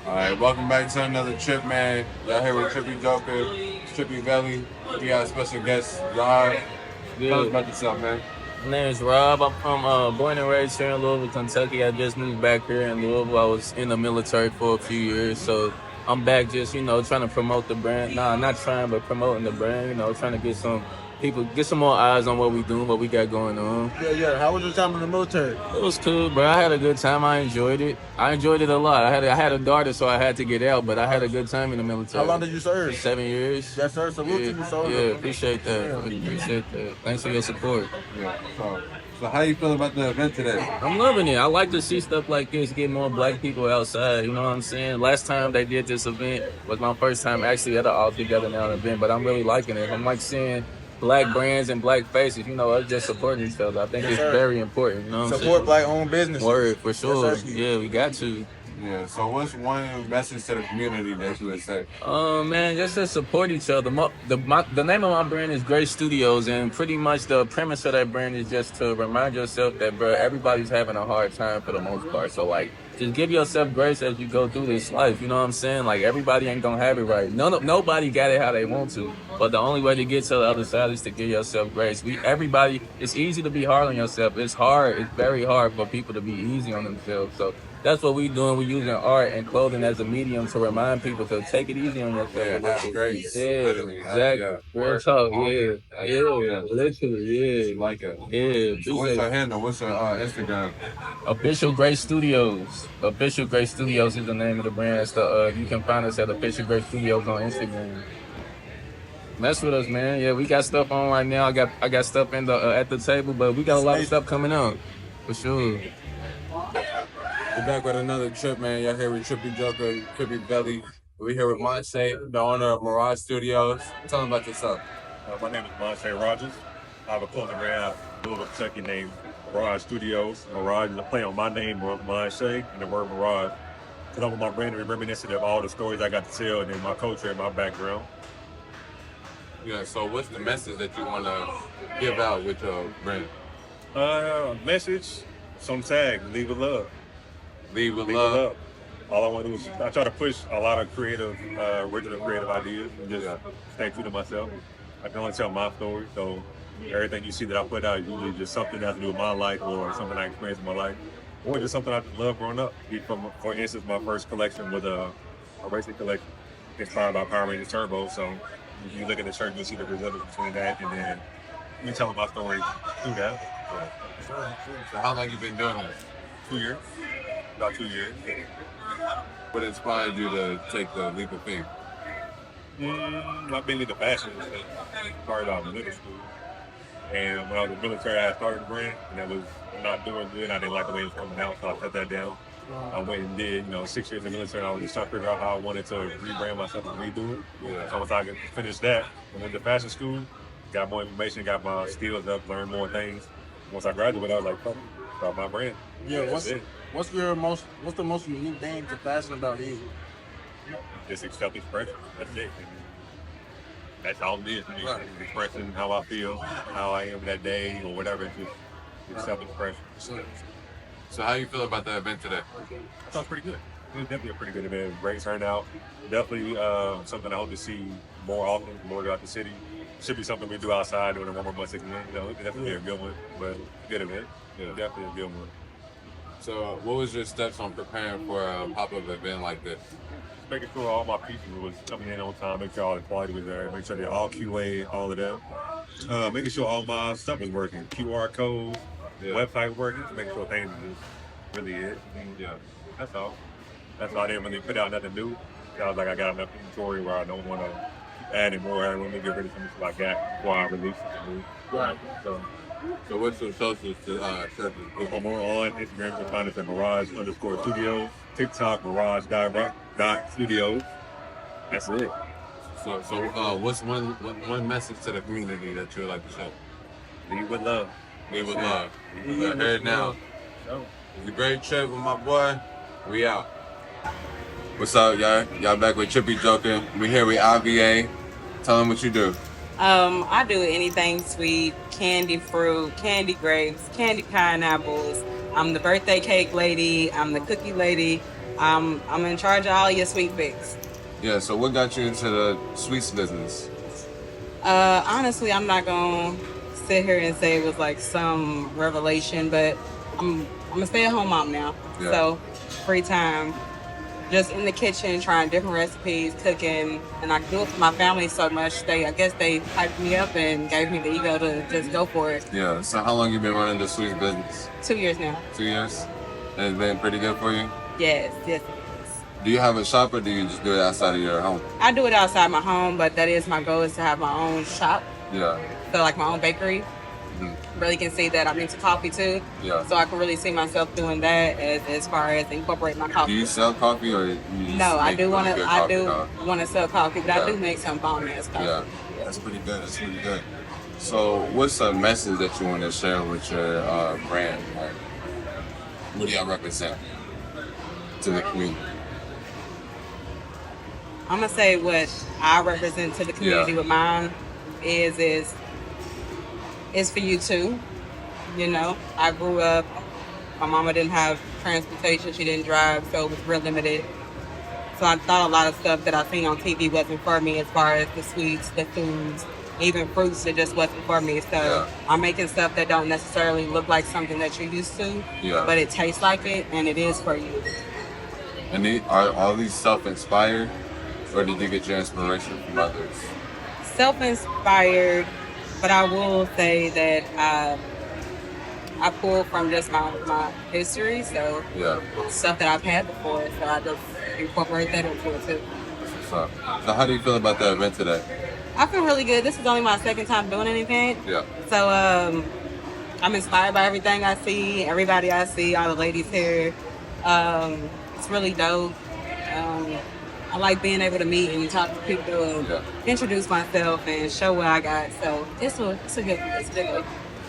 All right, welcome back to another trip, man. Y'all here with Trippy Joker, Trippy Belly. We got a special guest, Rob. Tell us Good. about yourself, man. My name is Rob. I'm from born and raised here in Louisville, Kentucky. I just moved back here in Louisville. I was in the military for a few years, so I'm back just trying to promote the brand. Nah, not trying, but promoting the brand. Trying to get some people, get some more eyes on what we do, what we got going on. Yeah. How was your time in the military? It was cool, bro. I had a good time. I enjoyed it. I enjoyed it a lot. I had a daughter, so I had to get out, but I had a good time in the military. How long did you serve? 7 years. Yes, sir. Salute Yeah, to you, soldier. yeah, appreciate that. Yeah. Appreciate that. Thanks for your support. Yeah. So how you feeling about the event today? I'm loving it. I like to see stuff like this, get more black people outside. You know what I'm saying? Last time they did this event was my first time actually at an all together now event, but I'm really liking it. I'm like seeing black brands and black faces. Us just supporting each other. I think Yes, it's sir. very important. You know what I'm Support saying? black-owned business. Word for sure. sir. Yeah, we got to. Yeah. So what's one message to the community that you would say? Man, just to support each other. The name of my brand is Great Studios, and pretty much the premise of that brand is just to remind yourself that, bro, everybody's having a hard time for the most part. So, like, just give yourself grace as you go through this life. You know what I'm saying? Like, everybody ain't gonna have it right. Nobody got it how they want to. But the only way to get to the other side is to give yourself grace. Everybody, it's easy to be hard on yourself. It's hard. It's very hard for people to be easy on themselves. So that's what we doing. We're using art and clothing as a medium to remind people to take it easy on yourself. Yeah, that's great. Yeah, Literally, exactly. yeah. Real talk. Yeah, literally. Yeah, Like it. yeah. So what's her handle? What's her Instagram? Official Great Studios. Official Great Studios is the name of the brand. It's you can find us at Official Great Studios on Instagram. Mess with us, man. Yeah, we got stuff on right now. I got stuff in the at the table, but we got a lot of stuff coming up for sure. We're back with another trip, man. Y'all here with Trippy Joker, Trippy Belly. We're here with Monte, the owner of Mirage Studios. Tell them about yourself. My name is Monte Rogers. I have a clothing brand out of Louisville, Kentucky named Mirage Studios. Mirage is a play on my name, Monte, and the word Mirage. Because I want my brand to be reminiscent of all the stories I got to tell and then my culture and my background. Yeah, so what's the message that you want to give out with your brand? Message, some tag, leave with love. Leave with Leave love. with love. All I want to do is I try to push a lot of creative, original creative ideas and just stay true to myself. I can only tell my story, so everything you see that I put out is usually just something that has to do with my life or something I experienced in my life, or just something I just love growing up. For instance, my first collection was a racing collection inspired by Power Rangers Turbo. So if you look at the shirt, you'll see the resemblance between that and then me telling my story through that. So how long you been doing this? 2 years, about 2 years. What inspired you to take the leap of faith? I've been into fashion since started out in middle school. And when I was in the military, I started the brand, and that was not doing good. I didn't like the way it was coming out, so I cut that down. I went and did, 6 years in the military, and I was just trying to figure out how I wanted to rebrand myself and redo it. So once I could finish that, I went to fashion school, got more information, got my skills up, learned more things. Once I graduated, I was like, fuck, start my brand. Yeah. That's it. What's the most unique thing to fashion about you? Just accept expression. That's it. And that's all it is. Right. Expressing how I feel, how I am that day, or whatever. It's just self-expression. So how you feel about the event today? I thought it was pretty good. It was definitely a pretty good event. Great turnout. Definitely something I hope to see more often, more throughout the city. Should be something we do outside during the warmer months again. It'd definitely be a good one, but good event. Yeah. Definitely a good one. So what was your steps on preparing for a pop-up event like this? Making sure all my pieces was coming in on time, make sure all the quality was there, make sure they're all QA, all of them. Making sure all my stuff is working, QR codes, website working, making sure things is really it. Yeah, that's all. That's why I didn't really put out nothing new. I was like, I got enough inventory where I don't want to add any more. I want to get rid of some stuff I got before I release it. Right. So what's your socials to check it? For more on Instagram, you can find us at Mirage_Studios, TikTok, Mirage.studios. That's it. So what's one message to the community that you would like to share? Lead with love. Leave with love. We're here now. It's a great trip with my boy. We out. What's up, y'all? Y'all back with Trippy Joker. We here with IVA. Tell them what you do. I do anything sweet, candy fruit, candy grapes, candy pineapples, I'm the birthday cake lady. I'm the cookie lady. I'm in charge of all your sweet fix. Yeah. So what got you into the sweets business? Honestly, I'm not gonna sit here and say it was like some revelation, but I'm a stay-at-home mom now, Yeah. so free time, just in the kitchen trying different recipes, cooking, and I do it for my family so much. I guess they hyped me up and gave me the ego to just go for it. Yeah. So how long you been running the sweets business? 2 years now. 2 years. And it's been pretty good for you. Yes. Do you have a shop or do you just do it outside of your home? I do it outside my home, but that is my goal, is to have my own shop, Yeah. so like my own bakery. Mhm. Really can see that I'm into coffee too. Yeah. So I can really see myself doing that as far as incorporating my Do coffee. you sell coffee or you just No, I make do want really to. good I coffee, do huh? want to sell coffee, but I Yeah. do make some bomb ass coffee. Yeah. That's pretty good. That's pretty good. So what's a message that you want to share with your brand? Like, what do y'all represent to the community? I'm gonna say what I represent to the community Yeah. with mine is for you too. You know, I grew up. My mama didn't have transportation. She didn't drive, so it was real limited. So I thought a lot of stuff that I seen on TV wasn't for me, as far as the sweets, the foods, even fruits. It just wasn't for me. So Yeah. I'm making stuff that don't necessarily look like something that you're used to, Yeah. but it tastes like it, and it is for you. And are all these self-inspired, or did you get your inspiration from others? Self-inspired, but I will say that I pull from just my history, so Yeah. stuff that I've had before, so I just incorporate that into it too. What's up? So how do you feel about the event today? I feel really good. This is only my second time doing an event, Yeah. so I'm inspired by everything I see, everybody I see, all the ladies here. It's really dope. I like being able to meet and talk to people and Yeah. introduce myself and show what I got. So it's a good one.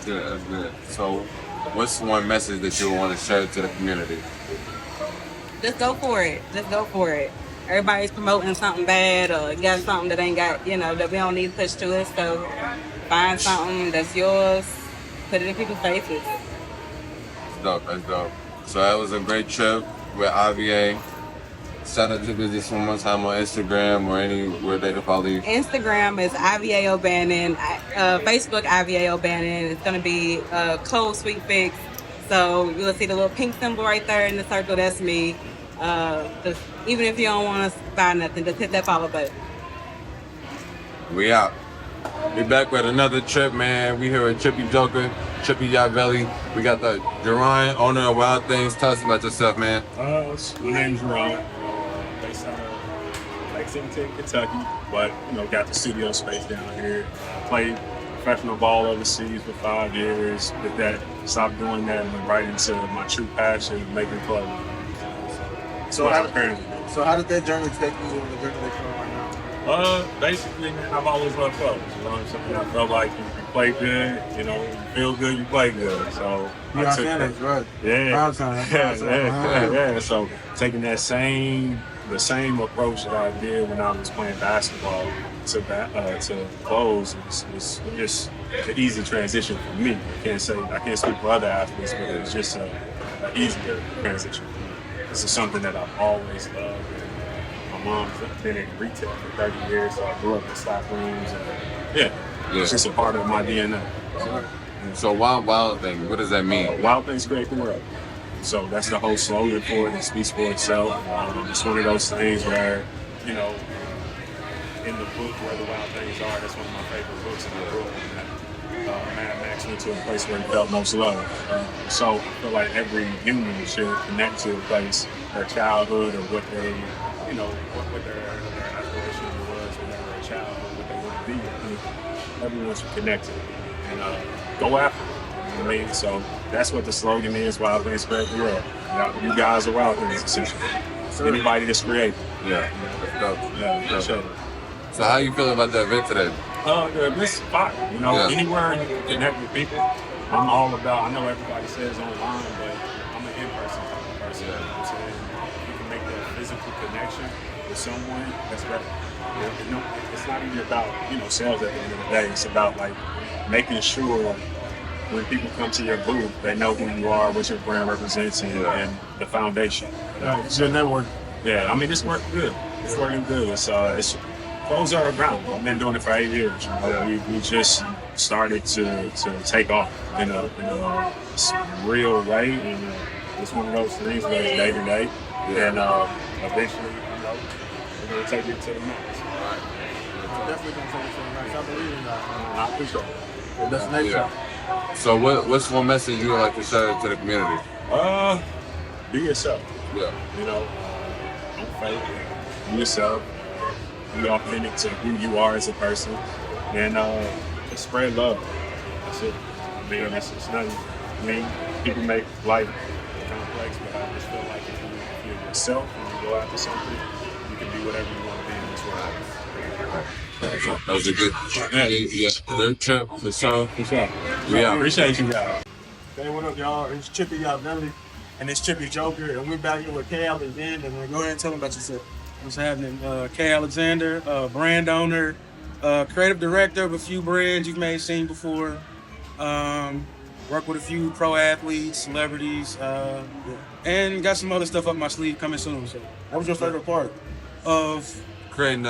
Good. That's good. So what's one message that you want to share to the community? Just go for it. Just go for it. Everybody's promoting something bad or got something that ain't got, that we don't need to push to it. So find something that's yours, put it in people's faces. That's dope. That's dope. So that was a great trip with IVA. Shout out to business one more time on Instagram or anywhere they can follow you. Instagram is IVA O'Bannon. Facebook IVA O'Bannon. It's gonna be Cold Sweet Fix. So you'll see the little pink symbol right there in the circle. That's me. Just, even if you don't want to buy nothing, just hit that follow button. We out. We back with another trip, man. We here at Trippy Joker, Trippy Yavelli. We got the Jerron, owner of Wild Things. Tell us about yourself, man. My name's Ron. Based out of Lexington, Kentucky, but got the studio space down here. Played professional ball overseas for 5 years. Did that, stopped doing that, and went right into my true passion of making clothes. So how did that journey take you on the journey that you're on right now? Basically, man, I've always loved clothes. Something I felt like you play good, you feel good, you play good. So You I took understand that. that, right? Yeah. Proud time. Yeah. So taking the same approach that I did when I was playing basketball to clothes is just an easy transition for me. I can't speak for other athletes, but it was just an easier transition. This is something that I've always loved. My mom's been in retail for 30 years, so I grew up in stock rooms, and it's just a part of my DNA. So Wild Thing, what does that mean? Wild Things create the world. So that's the whole slogan for it. It speaks for itself. It's one of those things where, in the book Where the Wild Things Are, that's one of my favorite books in the book. Mad Max went to a place where he felt most love. So I feel like every human should connect to a place, their childhood or what they, what their aspiration was when they were a child or what they want to be. I think everyone should connect to it and go after it. You know what I mean? So that's what the slogan is, Wild Things Create the World. You guys are wild things, essentially. Anybody that's creative. Yeah. That's dope. Yeah, for sure. So how you feel about the event today? This is fine. Anywhere you can connect with people, I'm all about. I know everybody says online, but I'm an in-person type of person. You know what I'm saying? If you can make that physical connection with someone, that's better. It's not even about sales at the end of the day. It's about like making sure when people come to your booth, they know who you are, what your brand represents, and the foundation. It's your network. Yeah, I mean, it's working good. It's working good. It's clothes are around. I've been doing it for 8 years. You know, we just started to take off in a real way, and it's one of those things where it's day to day, and eventually, you know, we're gonna take it to the max. Definitely gonna take it to the max. I believe in that. I appreciate it. That's next time. So what's one message you would like to share to the community? Be yourself. Yeah. You know, don't fake it. Be yourself. Be authentic to who you are as a person, and just spread love. That's it. I mean, it's not. I mean, people make life complex, but I just feel like if you're yourself and you go after something, you can be whatever you want to be in this world. That was a good, good trip for sure. We appreciate you guys. Hey, what up, y'all? It's Chippy Belly, and it's Chippy Joker, and we're back here with K. Alexander. And go ahead and tell them about yourself. What's happening? K. Alexander, brand owner, creative director of a few brands you may have seen before. Work with a few pro athletes, celebrities, and got some other stuff up my sleeve coming soon. So, What was your favorite part of Creating,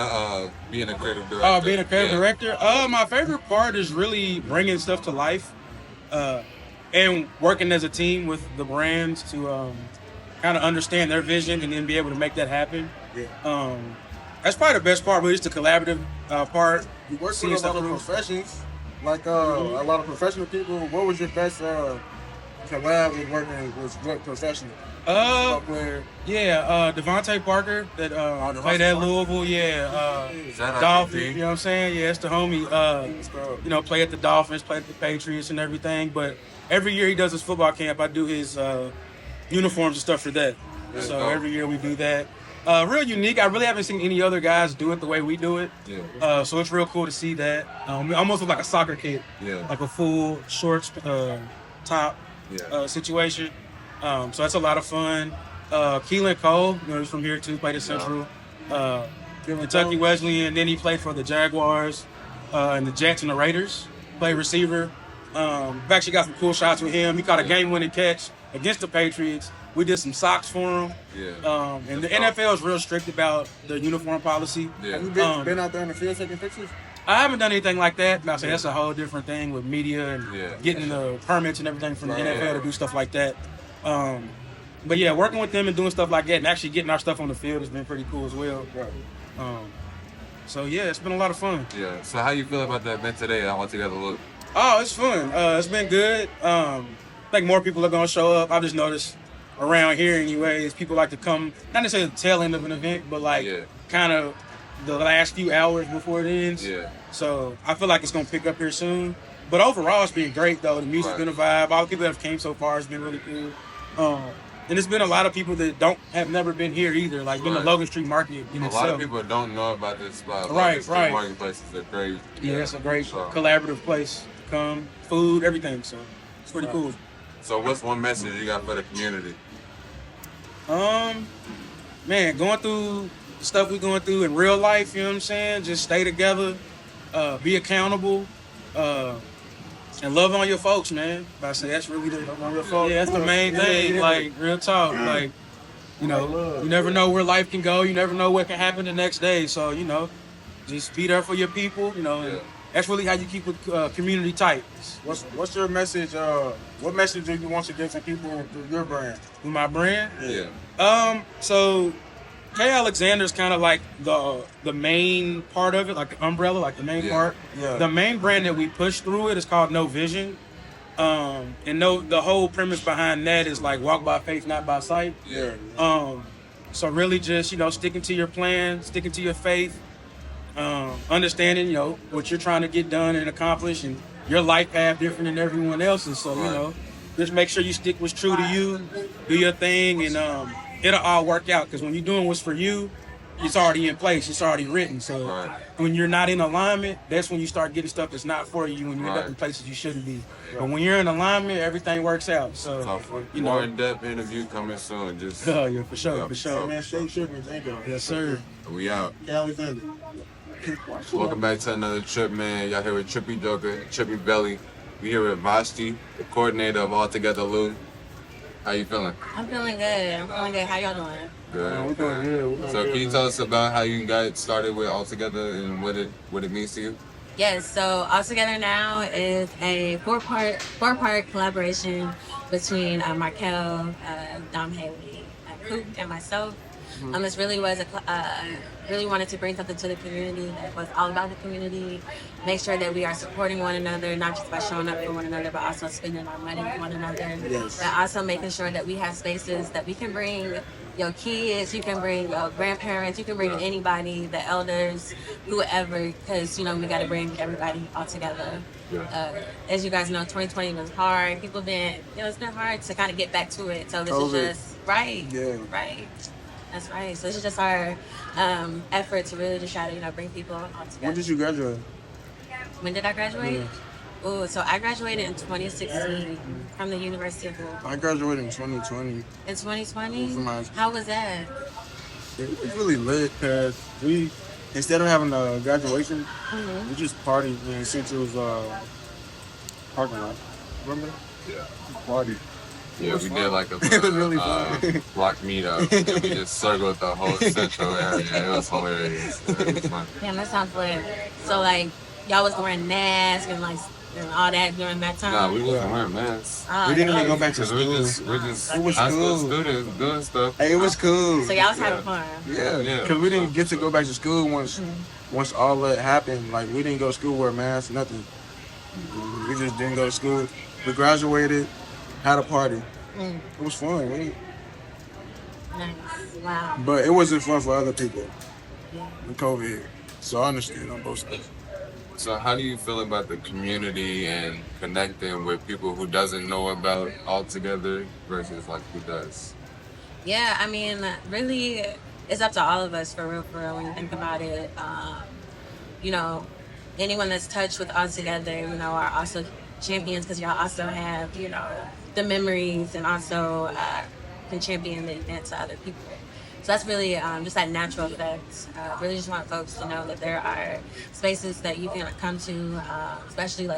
being a creative director. Oh, being a creative director? My favorite part is really bringing stuff to life and working as a team with the brands to kind of understand their vision and then be able to make that happen. Yeah. That's probably the best part, but it's the collaborative part. You work with a lot of professions, like a lot of professional people. What was your best collab with working with what professional? Devontae Parker that played at Louisville. Dolphins. You know what I'm saying? Yeah, it's the homie. You know, play at the Dolphins, play at the Patriots, and everything. But every year he does his football camp, I do his uniforms and stuff for that. So every year we do that. Real unique. I really haven't seen any other guys do it the way we do it. Yeah. So it's real cool to see that. Almost look like a soccer kid. Yeah. Like a full shorts top situation. So that's a lot of fun. Keelan Cole, you know, he's from here too, played at Central. Kentucky Wesleyan, and then he played for the Jaguars and the Jets and the Raiders. Played receiver. We've actually got some cool shots with him. He caught a game-winning catch against the Patriots. We did some socks for him. Yeah. And the NFL is real strict about the uniform policy. Yeah. Have you been out there in the field taking pictures? I haven't done anything like that. But I say that's a whole different thing with media and getting the permits and everything from the NFL to do stuff like that. But yeah, working with them and doing stuff like that and actually getting our stuff on the field has been pretty cool as well. So yeah, it's been a lot of fun. Yeah. So how you feel about that event today? All together look. Oh, it's fun. It's been good. I think more people are gonna show up. I've just noticed around here anyways, people like to come, not necessarily the tail end of an event, but like kind of the last few hours before it ends. Yeah. So I feel like it's gonna pick up here soon. But overall, it's been great though. The music's been a vibe. All the people that have came so far has been really cool. And it's been a lot of people that have never been here either, like in the Logan Street Market in itself. A lot of people don't know about this spot. Right. Marketplaces are great. Yeah, it's a great collaborative place to come. Food, everything. So it's pretty cool. So what's one message you got for the community? Man, going through the stuff we're going through in real life, you know what I'm saying? Just stay together, be accountable, and love on your folks, man. I say that's really that's the main thing. Like real talk, like you know, you never know where life can go. You never know what can happen the next day. So you know, just be there for your people. You know, and that's really how you keep a community tight. What's your message? What message do you want to give to people through your brand? Through my brand? Yeah. So K. Alexander's kind of like the main part of it, like the umbrella, like the main part. Yeah. The main brand that we push through it is called No Vision. And the whole premise behind that is like walk by faith, not by sight. Yeah. So really just, you know, sticking to your plan, sticking to your faith, understanding, you know, what you're trying to get done and accomplish, and your life path different than everyone else's. So, you know, just make sure you stick what's true to you, do your thing, and it'll all work out. Because when you're doing what's for you, it's already in place. It's already written. So when you're not in alignment, that's when you start getting stuff that's not for you, when you end up in places you shouldn't be. But when you're in alignment, everything works out. So, you know, more in-depth interview coming soon. Just yeah, for sure, for sure. Man, stay tripping. Thank you. Yes, sir. We out. Alexander. Welcome back to another trip, man. Y'all here with Trippy Joker, Trippy Belly. We here with Vashti, the coordinator of All Together Lou. How you feeling? I'm feeling good. How y'all doing? Good. We're doing good. So can you tell us about how you got started with All Together and what it means to you? Yes, so All Together Now is a four-part collaboration between Markel, Dom Haley, Coop, and myself. This really was really wanted to bring something to the community that was all about the community. Make sure that we are supporting one another, not just by showing up for one another, but also spending our money for one another. Yes. But also making sure that we have spaces that we can bring your kids, you can bring your grandparents, you can bring anybody, the elders, whoever, because, we got to bring everybody all together. As you guys know, 2020 was hard. People been, it's been hard to kind of get back to it. So this COVID. is just, right. Yeah. Right. That's right. So this is just our effort to really just try to, bring people all together. When did you graduate? When did I graduate? Yeah. Oh, so I graduated in 2016 from the University of Louisville. I graduated in 2020. In 2020? From my- How was that? It's really lit because we, instead of having a graduation, we just partied in Central's parking lot. Remember? Yeah. Party. Yeah, we did like a It was really fun. block meetup. And we just circled the whole central area. It was hilarious. It was fun. Damn, that sounds lit. So, y'all was wearing masks and, and all that during that time? Nah, we wasn't wearing masks. Oh, We didn't even okay. go back to Cause we're school. just It was high school cool. students doing stuff. Hey, it was cool. So y'all was having fun. Yeah, Yeah. because we didn't get to go back to school once all that happened. Like, we didn't go to school, wear masks, nothing. We just didn't go to school. We graduated, had a party. It was fun, right? Nice. Wow. But it wasn't fun for other people with COVID. So I understand on both sides. So how do you feel about the community and connecting with people who doesn't know about All Together versus who does? Yeah, I mean, really, it's up to all of us for real, when you think about it. Anyone that's touched with All Together, are also champions because y'all also have, the memories and also can champion the event to other people. So that's really just that natural effect. Really just want folks to know that there are spaces that you can come to, especially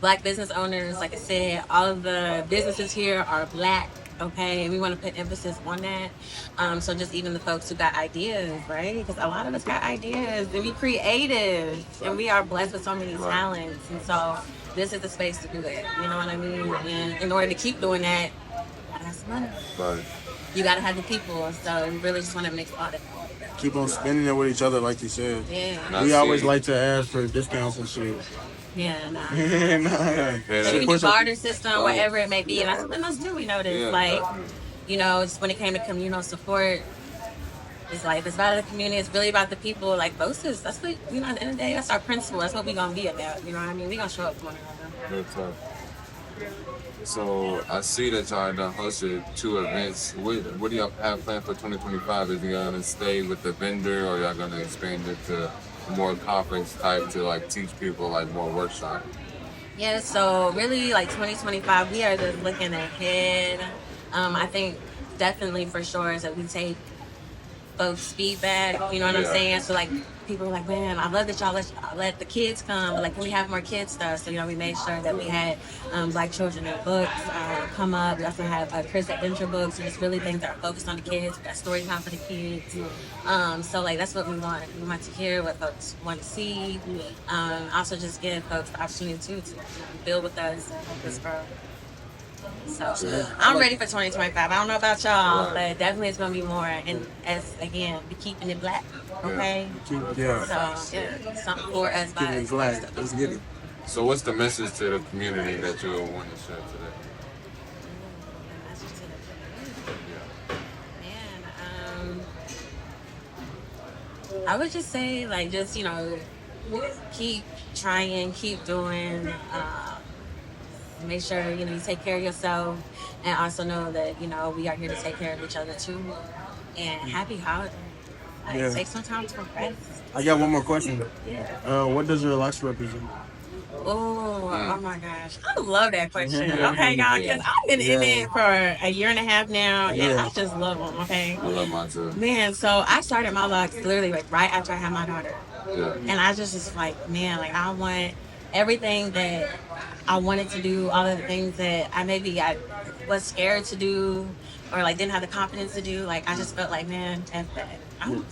Black business owners. Like I said, all of the businesses here are Black, okay? And we want to put emphasis on that. So just even the folks who got ideas, right? Because a lot of us got ideas and we creative and we are blessed with so many talents. And so this is the space to do it. You know what I mean? And in order to keep doing that, you gotta have some money. But You gotta have the people. So we really just want to mix all that. Keep on spending it with each other, like you said. Yeah. We always like to ask for discounts and shit. Yeah, nah. Nah. So we can do Push up- barter system, whatever it may be. And that's something else too we noticed. Just when it came to communal support, it's it's about the community. It's really about the people. Bosses, that's what, at the end of the day, that's our principle. That's what we gonna be about. You know what I mean? We gonna show up for one another. good talk. So I see that y'all done hosted 2 events. What do y'all have planned for 2025? Is you gonna stay with the vendor or y'all gonna expand it to more conference type to teach people more workshop? Yeah, so really 2025, we are just looking ahead. I think definitely for sure is that we take folks' feedback, you know what I'm saying? So people are man, I love that y'all let the kids come, but can we have more kids stuff? So, we made sure that we had Black children in books come up. We also have Chris Adventure books, and just really things that are focused on the kids, that story time for the kids. So that's what we want. We want to hear what folks want to see. Also just give folks the opportunity too to build with us and help us grow. So I'm ready for 2025. I don't know about y'all, but definitely it's gonna be more. And as again, we keeping it Black, okay? Yeah. So yeah, something for us. Keeping it Black. Let's get it. So what's the message to the community that you would want to share today? I would just say, keep trying, keep doing. Make sure, you take care of yourself. And also know that, we are here to take care of each other, too. And happy holidays. Take some time to rest. I got one more question. Yeah. What does your life represent? Oh my gosh. I love that question. Okay, y'all, because I've been in it for a year and a half now, and I just love them, okay? I love mine too. Man, so I started my vlogs literally right after I had my daughter. Yeah. And I just was man, I want everything that I wanted to do all of the things that I was scared to do or like didn't have the confidence to do. Like I just felt like, man, F that. I'm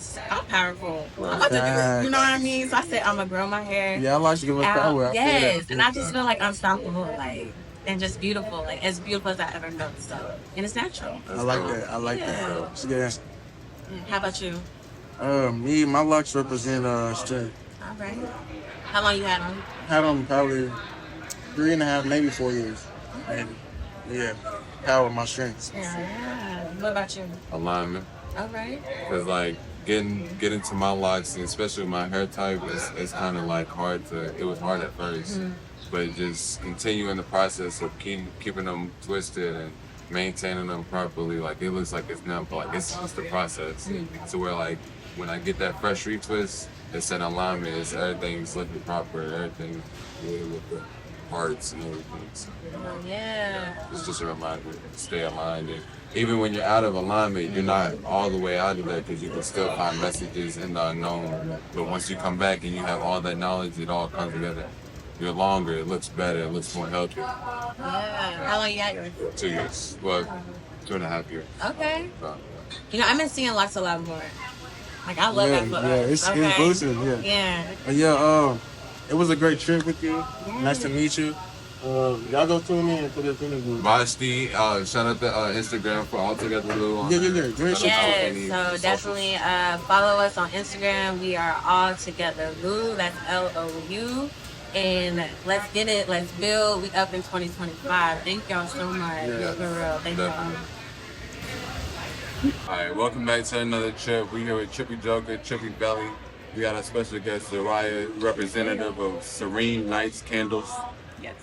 powerful. I'm about to do it. You know what I mean? So I said I'm gonna grow my hair. Yeah, I like to give us power. I feel Yes, that. and I just feel like unstoppable, like and just beautiful, like as beautiful as I ever felt. So and it's natural. I like that. I like that. Yeah. How about you? Me, my locks represent strength. All right. How long you had them? Had them probably 3.5, maybe 4 years. Maybe. Yeah. Power my strengths. Yeah. What about you? Alignment. All right. Cause like getting to my locks, and especially my hair type, it's kind of like hard to. It was hard at 1st, but just continuing the process of keeping them twisted and maintaining them properly. Like it looks like it's now, but like it's just the process. So where like when I get that fresh retwist, it's an alignment. It's everything's looking proper. Everything with the parts and everything. So, Yeah. it's just a reminder to stay aligned. And even when you're out of alignment, you're not all the way out of that because you can still find messages in the unknown. But once you come back and you have all that knowledge, it all comes together. You're longer, it looks better, it looks more healthy. Yeah. How long you had yours? 2 years. Well, 2.5 years. Okay. So, You know, I've been seeing locks a lot more. Like I love that for us. It's boosted. Yeah. Yeah. It was a great trip with you. Nice to meet you. Y'all go tune in to this interview. bye, Steve. Shout out to Instagram for All Together Lou. Yes, so definitely follow us on Instagram. We are All Together Lou. That's LOU. And let's get it. Let's build. We up in 2025. Thank y'all so much. Yeah, for real. Thank y'all. All right, welcome back to another trip. We here with Trippy Joker, Trippy Belly. We got a special guest, Zariah, representative of Serene Nights Candles. Yes.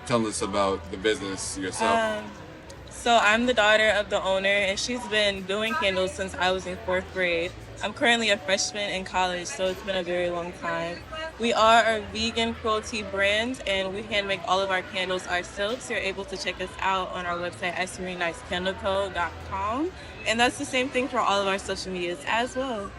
Tell us about the business yourself. So I'm the daughter of the owner, and she's been doing candles since I was in 4th grade. I'm currently a freshman in college, so it's been a very long time. We are a vegan cruelty brand, and we hand make all of our candles ourselves. You're able to check us out on our website at serenenightscandleco.com. And that's the same thing for all of our social medias as well.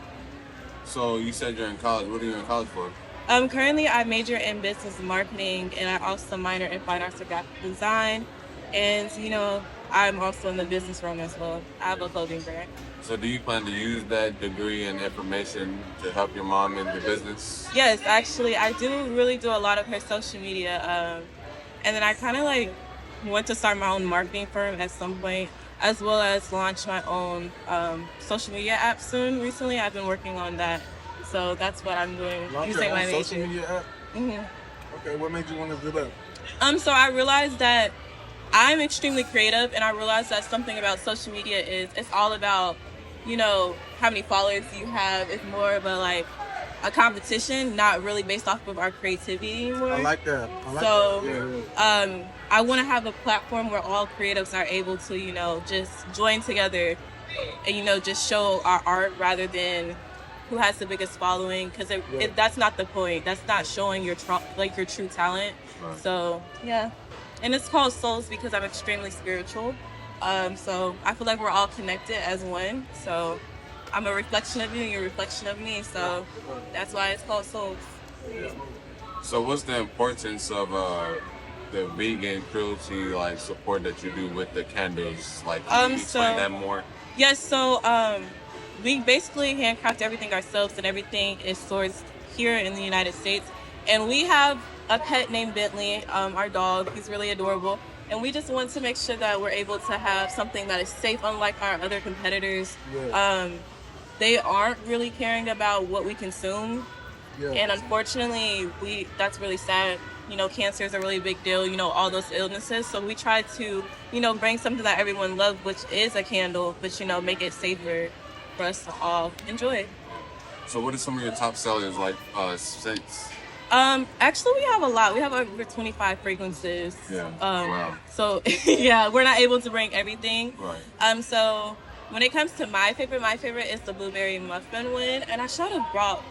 So you said you're in college. What are you in college for? Currently, I major in business marketing, and I also minor in fine arts and graphic design. And, you know, I'm also in the business realm as well. I have a clothing brand. So do you plan to use that degree and information to help your mom in the business? Yes, actually, I really do a lot of her social media. And then I kind of like want to start my own marketing firm at some point, as well as launch my own social media app soon. Recently, I've been working on that. So that's what I'm doing. Using my social media app? Okay, what made you want to do that? So I realized that I'm extremely creative, and I realized that something about social media is it's all about, you know, how many followers you have. It's more of a competition, not really based off of our creativity anymore. I like that. I want to have a platform where all creatives are able to, you know, just join together and, you know, just show our art rather than who has the biggest following, because that's not the point. That's not showing your your true talent. Right. So yeah, and it's called Souls because I'm extremely spiritual. So I feel like we're all connected as one. So I'm a reflection of you, and you're a reflection of me. So that's why it's called Souls. So what's the importance of the vegan cruelty support that you do with the candles? Can you explain that more? Yes. So we basically handcraft everything ourselves, and everything is sourced here in the United States. And we have a pet named Bentley, our dog. He's really adorable. And we just want to make sure that we're able to have something that is safe, unlike our other competitors. Yeah. They aren't really caring about what we consume. Yeah. And unfortunately, that's really sad. You know, cancer is a really big deal, you know, all those illnesses. So we try to, you know, bring something that everyone loves, which is a candle, but, you know, make it safer for us to all enjoy. So what are some of your top sellers, scents? Actually, we have a lot. We have over 25 fragrances. Yeah. Wow. So, yeah, we're not able to bring everything. Right. So when it comes to my favorite is the blueberry muffin one. And I should have brought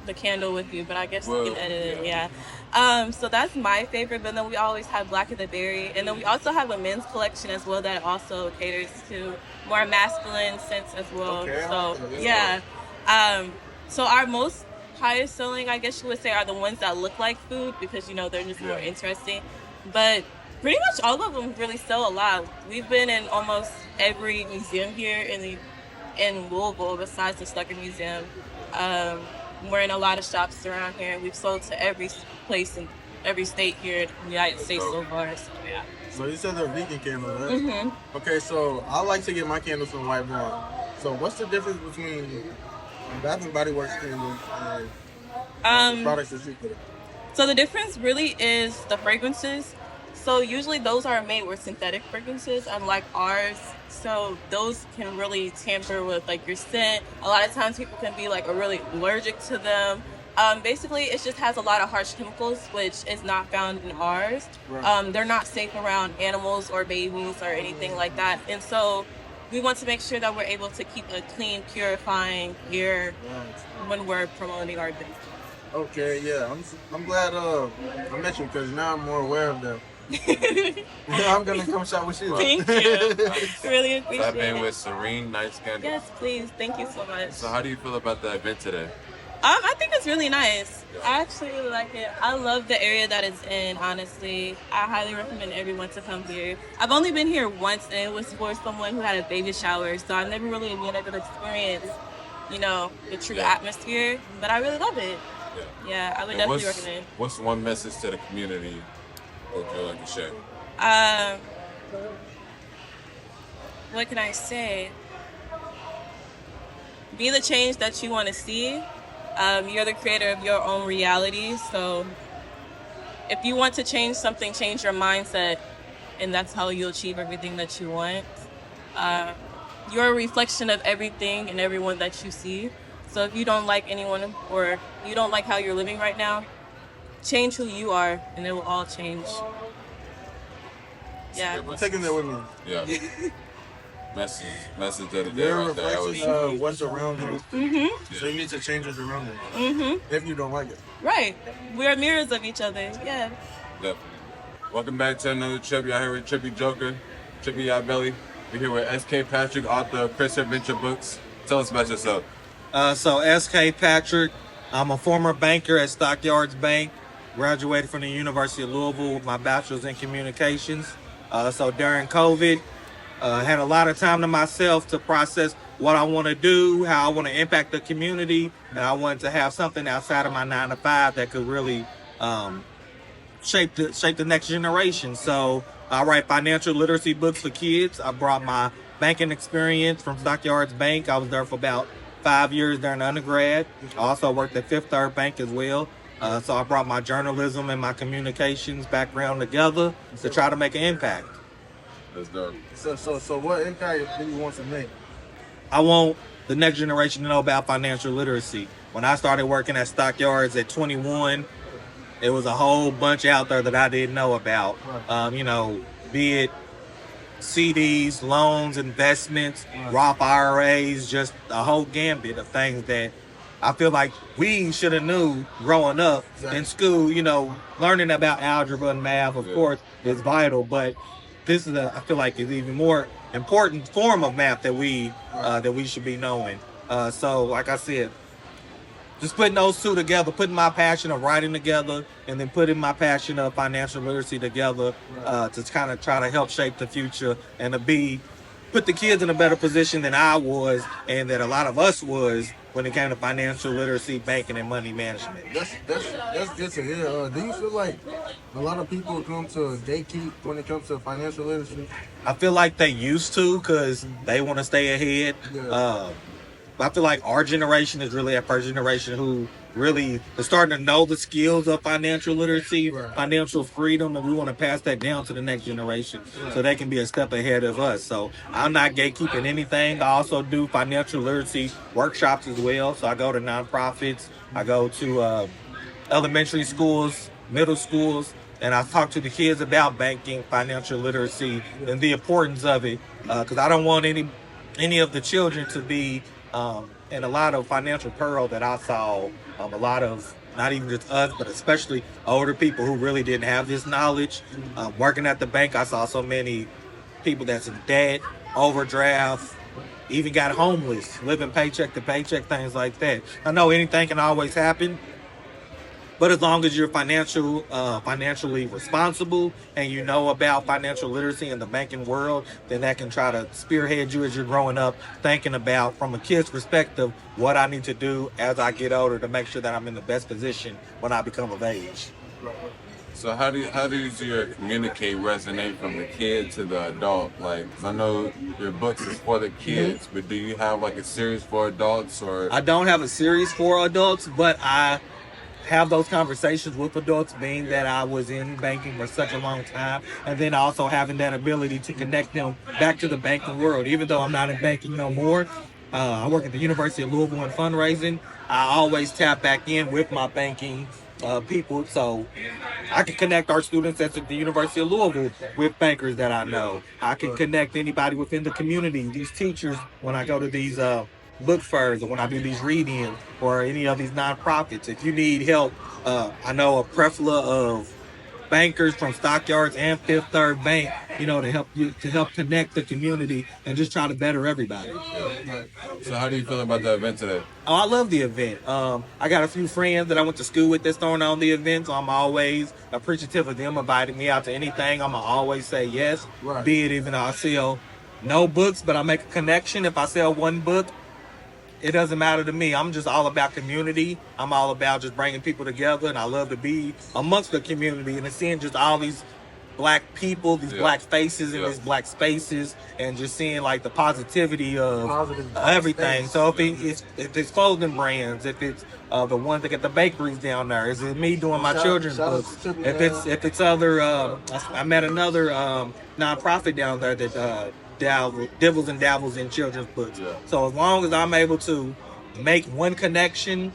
the candle with you, but I guess you can edit it. Yeah. So that's my favorite. But then we always have Black of the Berry. And then we also have a men's collection as well that also caters to more masculine scents as well. Okay. So, yeah. So our highest selling, I guess you would say, are the ones that look like food because, you know, they're just more interesting. but pretty much all of them really sell a lot. We've been in almost every museum here in Louisville besides the Stucker Museum. Um, we're in a lot of shops around here. We've sold to every place in every state here in the United States so far. So yeah. So you said they're vegan candles, right? Mm-hmm. Okay, so I like to get my candles from White Barn. So what's the difference between Bath and Body Works candles and the products that you put in? So the difference really is the fragrances. So usually those are made with synthetic fragrances, unlike ours. So those can really tamper with like your scent. A lot of times people can be like really allergic to them. Basically, it just has a lot of harsh chemicals, which is not found in ours. Right. They're not safe around animals or babies or anything like that. And so we want to make sure that we're able to keep a clean, purifying air when we're promoting our business. Okay, yeah, I'm glad I met you because now I'm more aware of them. I'm gonna come shop with you. Thank you. Really appreciate That being it. with Serene Nice Candles. Yes, please. Thank you so much. So how do you feel about the event today? I think it's really nice. I actually really like it. I love the area that it's in, honestly. I highly recommend everyone to come here. I've only been here once, and it was for someone who had a baby shower, so I've never really been able to experience, the true atmosphere, but I really love it. Yeah, I would definitely recommend. What's one message to the community that you'd like to share? What can I say? Be the change that you want to see. You're the creator of your own reality. So if you want to change something, change your mindset, and that's how you'll achieve everything that you want. You're a reflection of everything and everyone that you see. So if you don't like anyone or you don't like how you're living right now, change who you are, and it will all change. Yeah. I'm taking that with me. Yeah. Message of the day You're a right there. reflection of what's around you. Mm-hmm. So you need to change what's around you. Mm-hmm. If you don't like it. Right. We're mirrors of each other. Yeah. Definitely. Welcome back to another trip. Y'all here with Trippy Joker, Trippy Y'all Belly. We're here with S.K. Patrick, author of Chris Adventure Books. Tell us about yourself. So S.K. Patrick, I'm a former banker at Stockyards Bank. Graduated from the University of Louisville with my bachelor's in communications. So during COVID, had a lot of time to myself to process what I want to do, how I want to impact the community, and I wanted to have something outside of my 9 to 5 that could really shape the next generation. So I write financial literacy books for kids. I brought my banking experience from Stockyards Bank. I was there for about 5 years during undergrad. I also worked at Fifth Third Bank as well. So I brought my journalism and my communications background together to try to make an impact. That's dope. So what impact do you want to make? I want the next generation to know about financial literacy. When I started working at Stockyards at 21, it was a whole bunch out there that I didn't know about. Be it CDs, loans, investments, Roth IRAs, just a whole gambit of things that I feel like we should have knew growing up in school. Learning about algebra and math, of course, is vital, but this is I feel like is even more important form of math that we should be knowing. So like I said, just putting those two together, putting my passion of writing together, and then putting my passion of financial literacy together to kind of try to help shape the future and to put the kids in a better position than I was and that a lot of us was when it came to financial literacy, banking, and money management. That's good to hear. Do you feel like a lot of people come to gatekeep when it comes to financial literacy? I feel like they used to because they want to stay ahead. Yeah. I feel like our generation is really a first generation who really is starting to know the skills of financial literacy, financial freedom, and we want to pass that down to the next generation so they can be a step ahead of us. So I'm not gatekeeping anything. I also do financial literacy workshops as well. So I go to nonprofits, I go to elementary schools, middle schools, and I talk to the kids about banking, financial literacy, and the importance of it. Because I don't want any of the children to be and a lot of financial peril that I saw, a lot of not even just us, but especially older people who really didn't have this knowledge. Working at the bank, I saw so many people that's in debt, overdraft, even got homeless, living paycheck to paycheck, things like that. I know anything can always happen, But as long as you're financially responsible and you know about financial literacy in the banking world, then that can try to spearhead you as you're growing up, thinking about from a kid's perspective what I need to do as I get older to make sure that I'm in the best position when I become of age. So how does your communicate resonate from the kid to the adult? Like, 'cause I know your books is for the kids, but do you have like a series for adults or? I don't have a series for adults, but I have those conversations with adults, being that I was in banking for such a long time, and then also having that ability to connect them back to the banking world. Even though I'm not in banking no more, I work at the University of Louisville in fundraising. I always tap back in with my banking people, so I can connect our students at the University of Louisville with bankers that I know. I can connect anybody within the community, these teachers, when I go to these book fairs or when I do these readings or any of these nonprofits. If you need help, I know a plethora of bankers from Stockyards and Fifth Third Bank, to help connect the community and just try to better everybody. So how do you feel about the event today? Oh, I love the event. I got a few friends that I went to school with that's throwing on the event, so I'm always appreciative of them inviting me out to anything. I'm gonna always say yes, be it even I sell no books, but I make a connection. If I sell one book, it doesn't matter to me. I'm just all about community. I'm all about just bringing people together, and I love to be amongst the community and seeing just all these black people, these black faces in these black spaces, and just seeing like the positivity of everything. So if it's clothing brands, if it's the ones that get the bakeries down there, is it me doing my children's books? If it's other, I met another nonprofit down there that dibbles and dabbles in children's books. So as long as I'm able to make one connection,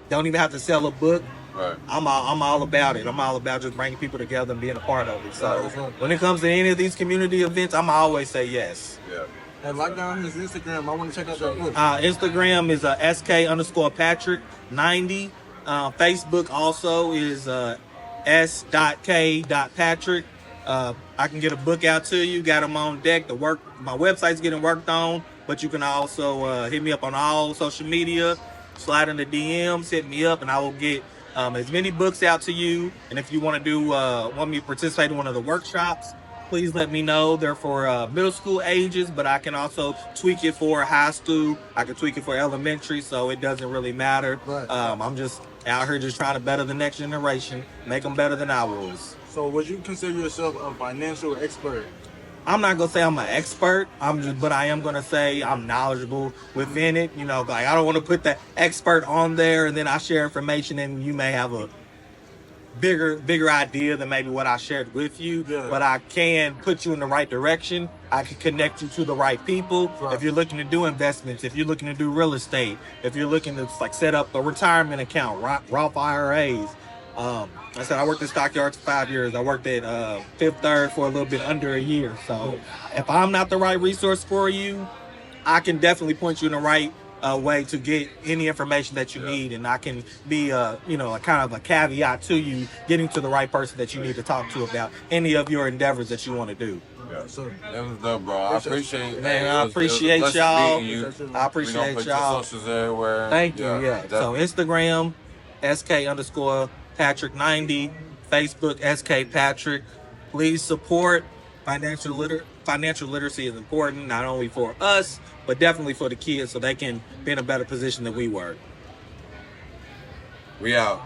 don't even have to sell a book. Right. I'm all about it. I'm all about just bringing people together and being a part of it. So when it comes to any of these community events, I'm always say yes. Yeah. And lock down his Instagram. I want to check out that book. Instagram is sk_Patrick90. Facebook also is s.k.patrick. I can get a book out to you. Got them on deck. My website's getting worked on, but you can also hit me up on all social media. Slide in the DMs, hit me up, and I will get as many books out to you. And if you want me to participate in one of the workshops, please let me know. They're for middle school ages, but I can also tweak it for high school. I can tweak it for elementary, so it doesn't really matter. Right. I'm just out here just trying to better the next generation, make them better than I was. So would you consider yourself a financial expert? I'm not gonna say I'm an expert. But I am gonna say I'm knowledgeable within it. Like I don't want to put the expert on there and then I share information and you may have a bigger idea than maybe what I shared with you. Yeah. But I can put you in the right direction. I can connect you to the right people. Right. If you're looking to do investments, if you're looking to do real estate, if you're looking to set up a retirement account, Roth IRAs. I said I worked at Stockyards for 5 years. I worked at Fifth Third for a little bit under a year. So if I'm not the right resource for you, I can definitely point you in the right way to get any information that you need, and I can be a kind of a caveat to you getting to the right person that you need to talk to about any of your endeavors that you want to do. Yeah, so that was dope, bro. I appreciate it. Man, I appreciate y'all. I appreciate put y'all. Your socials everywhere. Thank you. Yeah. So Instagram, sk_Patrick90, Facebook sk_Patrick. Please support financial literacy is important, not only for us, but definitely for the kids so they can be in a better position than we were. We out.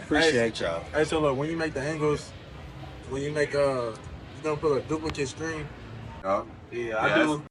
Appreciate y'all. Hey, so look, when you make the angles, when you make you gonna put a duplicate screen. Yeah, I do.